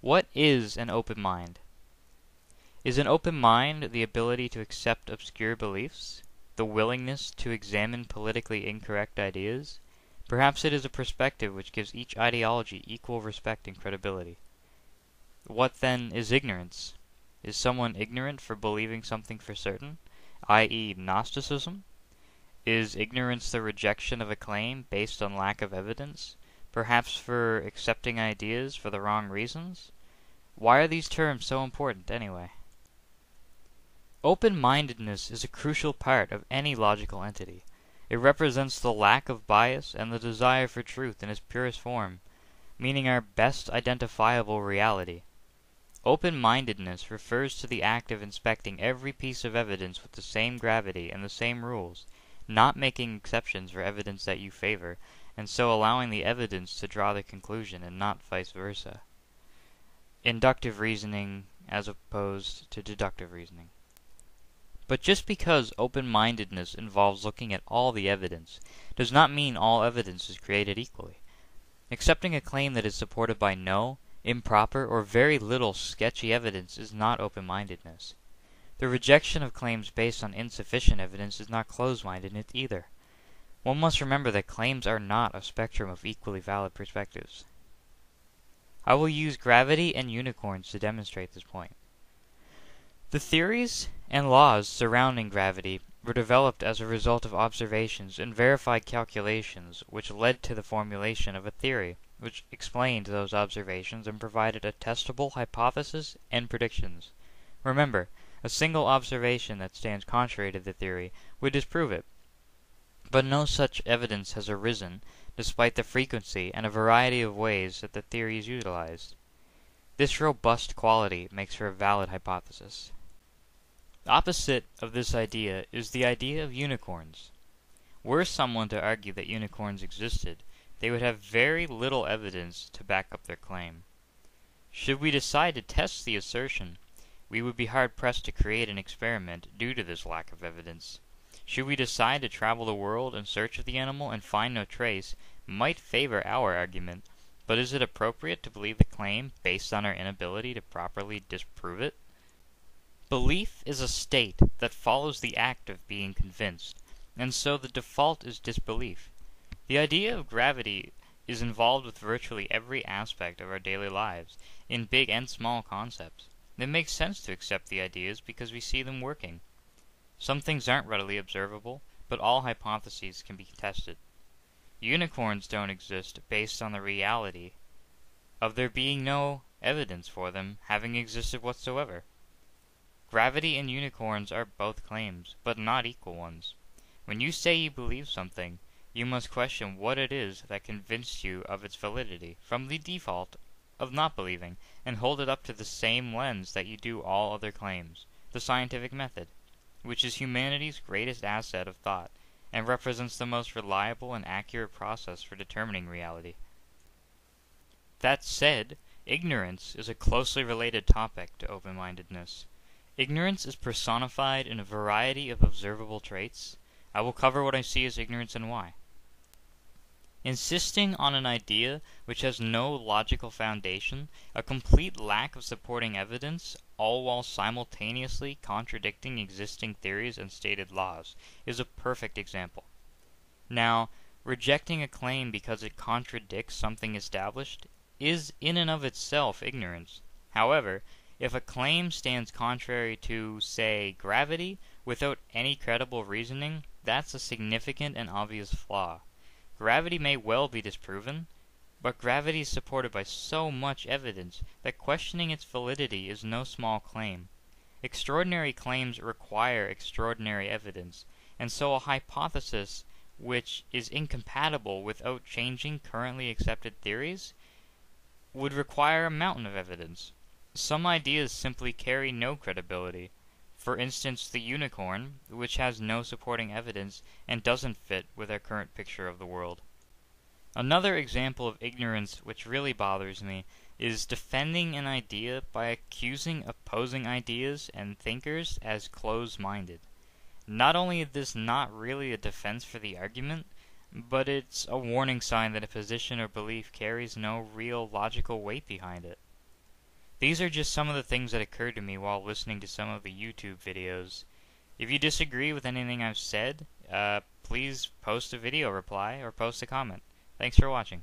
What is an open mind? Is an open mind the ability to accept obscure beliefs? The willingness to examine politically incorrect ideas? Perhaps it is a perspective which gives each ideology equal respect and credibility. What then is ignorance? Is someone ignorant for believing something for certain, i.e., Gnosticism? Is ignorance the rejection of a claim based on lack of evidence, perhaps for accepting ideas for the wrong reasons? Why are these terms so important anyway? Open-mindedness is a crucial part of any logical entity. It represents the lack of bias and the desire for truth in its purest form, meaning our best identifiable reality. Open-mindedness refers to the act of inspecting every piece of evidence with the same gravity and the same rules, not making exceptions for evidence that you favor, and so allowing the evidence to draw the conclusion and not vice versa. Inductive reasoning as opposed to deductive reasoning. But just because open-mindedness involves looking at all the evidence does not mean all evidence is created equally. Accepting a claim that is supported by no, improper, or very little sketchy evidence is not open-mindedness. The rejection of claims based on insufficient evidence is not closed-mindedness either. One must remember that claims are not a spectrum of equally valid perspectives. I will use gravity and unicorns to demonstrate this point. The theories and laws surrounding gravity were developed as a result of observations and verified calculations which led to the formulation of a theory, which explained those observations and provided a testable hypothesis and predictions. Remember, a single observation that stands contrary to the theory would disprove it. But no such evidence has arisen, despite the frequency and a variety of ways that the theory is utilized. This robust quality makes for a valid hypothesis. The opposite of this idea is the idea of unicorns. Were someone to argue that unicorns existed, they would have very little evidence to back up their claim. Should we decide to test the assertion, we would be hard-pressed to create an experiment due to this lack of evidence. Should we decide to travel the world in search of the animal and find no trace, might favor our argument, but is it appropriate to believe the claim based on our inability to properly disprove it? Belief is a state that follows the act of being convinced, and so the default is disbelief. The idea of gravity is involved with virtually every aspect of our daily lives, in big and small concepts. It makes sense to accept the ideas because we see them working. Some things aren't readily observable, but all hypotheses can be tested. Unicorns don't exist based on the reality of there being no evidence for them having existed whatsoever. Gravity and unicorns are both claims, but not equal ones. When you say you believe something, you must question what it is that convinced you of its validity from the default of not believing, and hold it up to the same lens that you do all other claims, the scientific method, which is humanity's greatest asset of thought, and represents the most reliable and accurate process for determining reality. That said, ignorance is a closely related topic to open-mindedness. Ignorance is personified in a variety of observable traits. I will cover what I see as ignorance and why. Insisting on an idea which has no logical foundation, a complete lack of supporting evidence, all while simultaneously contradicting existing theories and stated laws, is a perfect example. Now, rejecting a claim because it contradicts something established is in and of itself ignorance. However, if a claim stands contrary to, say, gravity, without any credible reasoning, that's a significant and obvious flaw. Gravity may well be disproven, but gravity is supported by so much evidence that questioning its validity is no small claim. Extraordinary claims require extraordinary evidence, and so a hypothesis which is incompatible without changing currently accepted theories would require a mountain of evidence. Some ideas simply carry no credibility. For instance, the unicorn, which has no supporting evidence and doesn't fit with our current picture of the world. Another example of ignorance which really bothers me is defending an idea by accusing opposing ideas and thinkers as closed-minded. Not only is this not really a defense for the argument, but it's a warning sign that a position or belief carries no real logical weight behind it. These are just some of the things that occurred to me while listening to some of the YouTube videos. If you disagree with anything I've said, please post a video reply or post a comment. Thanks for watching.